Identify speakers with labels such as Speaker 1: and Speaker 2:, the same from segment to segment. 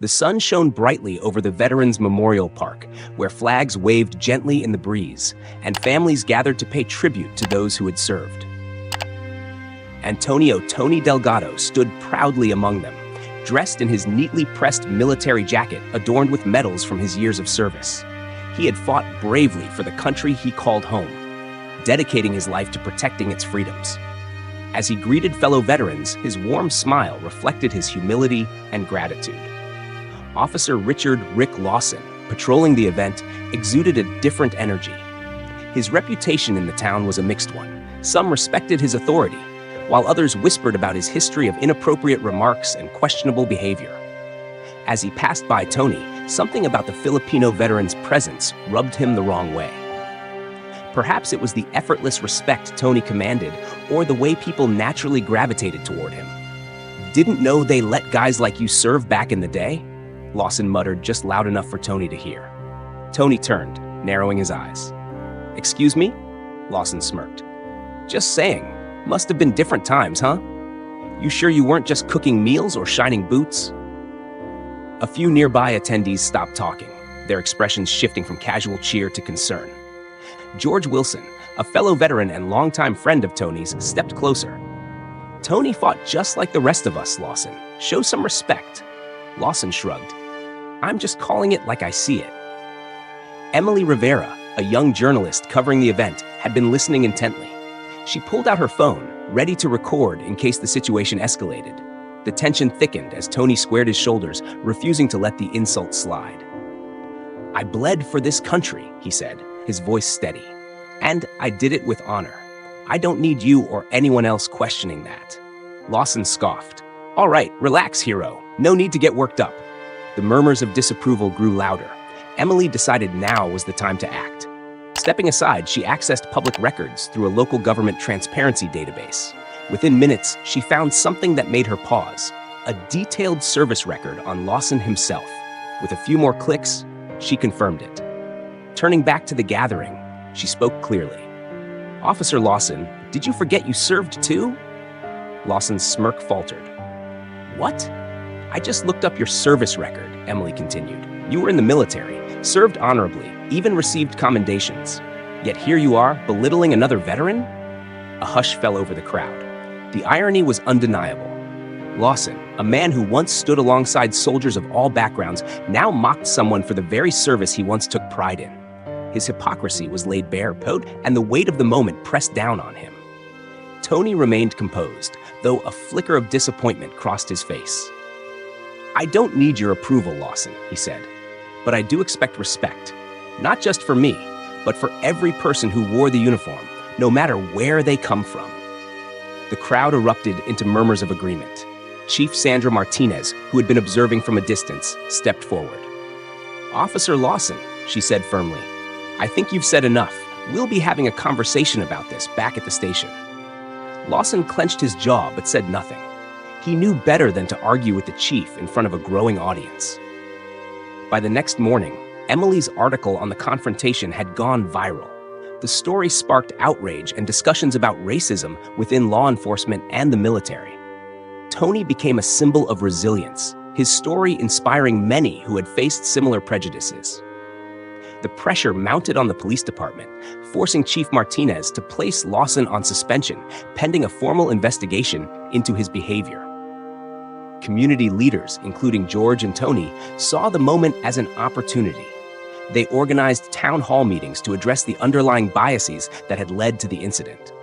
Speaker 1: The sun shone brightly over the Veterans Memorial Park, where flags waved gently in the breeze, and families gathered to pay tribute to those who had served. Antonio "Tony" Delgado stood proudly among them, dressed in his neatly pressed military jacket adorned with medals from his years of service. He had fought bravely for the country he called home, dedicating his life to protecting its freedoms. As he greeted fellow veterans, his warm smile reflected his humility and gratitude. Officer Richard "Rick" Lawson, patrolling the event, exuded a different energy. His reputation in the town was a mixed one. Some respected his authority, while others whispered about his history of inappropriate remarks and questionable behavior. As he passed by Tony, something about the Filipino veteran's presence rubbed him the wrong way. Perhaps it was the effortless respect Tony commanded, or the way people naturally gravitated toward him. "Didn't know they let guys like you serve back in the day?" Lawson muttered just loud enough for Tony to hear. Tony turned, narrowing his eyes. "Excuse me?" Lawson smirked. "Just saying. Must have been different times, huh? You sure you weren't just cooking meals or shining boots?" A few nearby attendees stopped talking, their expressions shifting from casual cheer to concern. George Wilson, a fellow veteran and longtime friend of Tony's, stepped closer. "Tony fought just like the rest of us, Lawson. Show some respect." Lawson shrugged. "I'm just calling it like I see it." Emily Rivera, a young journalist covering the event, had been listening intently. She pulled out her phone, ready to record in case the situation escalated. The tension thickened as Tony squared his shoulders, refusing to let the insult slide. "I bled for this country," he said, his voice steady. "And I did it with honor. I don't need you or anyone else questioning that." Lawson scoffed. "All right, relax, hero. No need to get worked up." The murmurs of disapproval grew louder. Emily decided now was the time to act. Stepping aside, she accessed public records through a local government transparency database. Within minutes, she found something that made her pause: a detailed service record on Lawson himself. With a few more clicks, she confirmed it. Turning back to the gathering, she spoke clearly. "Officer Lawson, did you forget you served too?" Lawson's smirk faltered. "What?" "I just looked up your service record," Emily continued. "You were in the military, served honorably, even received commendations. Yet here you are, belittling another veteran?" A hush fell over the crowd. The irony was undeniable. Lawson, a man who once stood alongside soldiers of all backgrounds, now mocked someone for the very service he once took pride in. His hypocrisy was laid bare, and the weight of the moment pressed down on him. Tony remained composed, though a flicker of disappointment crossed his face. "I don't need your approval, Lawson," he said, "but I do expect respect, not just for me, but for every person who wore the uniform, no matter where they come from." The crowd erupted into murmurs of agreement. Chief Sandra Martinez, who had been observing from a distance, stepped forward. "Officer Lawson," she said firmly, "I think you've said enough. We'll be having a conversation about this back at the station." Lawson clenched his jaw but said nothing. He knew better than to argue with the chief in front of a growing audience. By the next morning, Emily's article on the confrontation had gone viral. The story sparked outrage and discussions about racism within law enforcement and the military. Tony became a symbol of resilience, his story inspiring many who had faced similar prejudices. The pressure mounted on the police department, forcing Chief Martinez to place Lawson on suspension, pending a formal investigation into his behavior. Community leaders, including George and Tony, saw the moment as an opportunity. They organized town hall meetings to address the underlying biases that had led to the incident.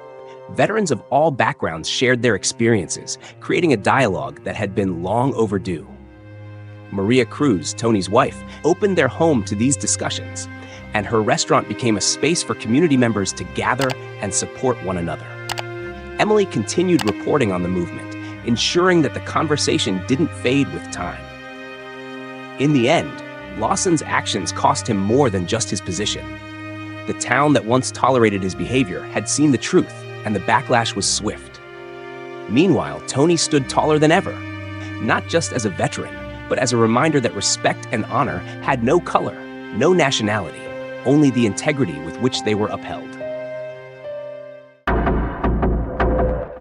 Speaker 1: Veterans of all backgrounds shared their experiences, creating a dialogue that had been long overdue. Maria Cruz, Tony's wife, opened their home to these discussions, and her restaurant became a space for community members to gather and support one another. Emily continued reporting on the movement, ensuring that the conversation didn't fade with time. In the end, Lawson's actions cost him more than just his position. The town that once tolerated his behavior had seen the truth, and the backlash was swift. Meanwhile, Tony stood taller than ever, not just as a veteran, but as a reminder that respect and honor had no color, no nationality, only the integrity with which they were upheld.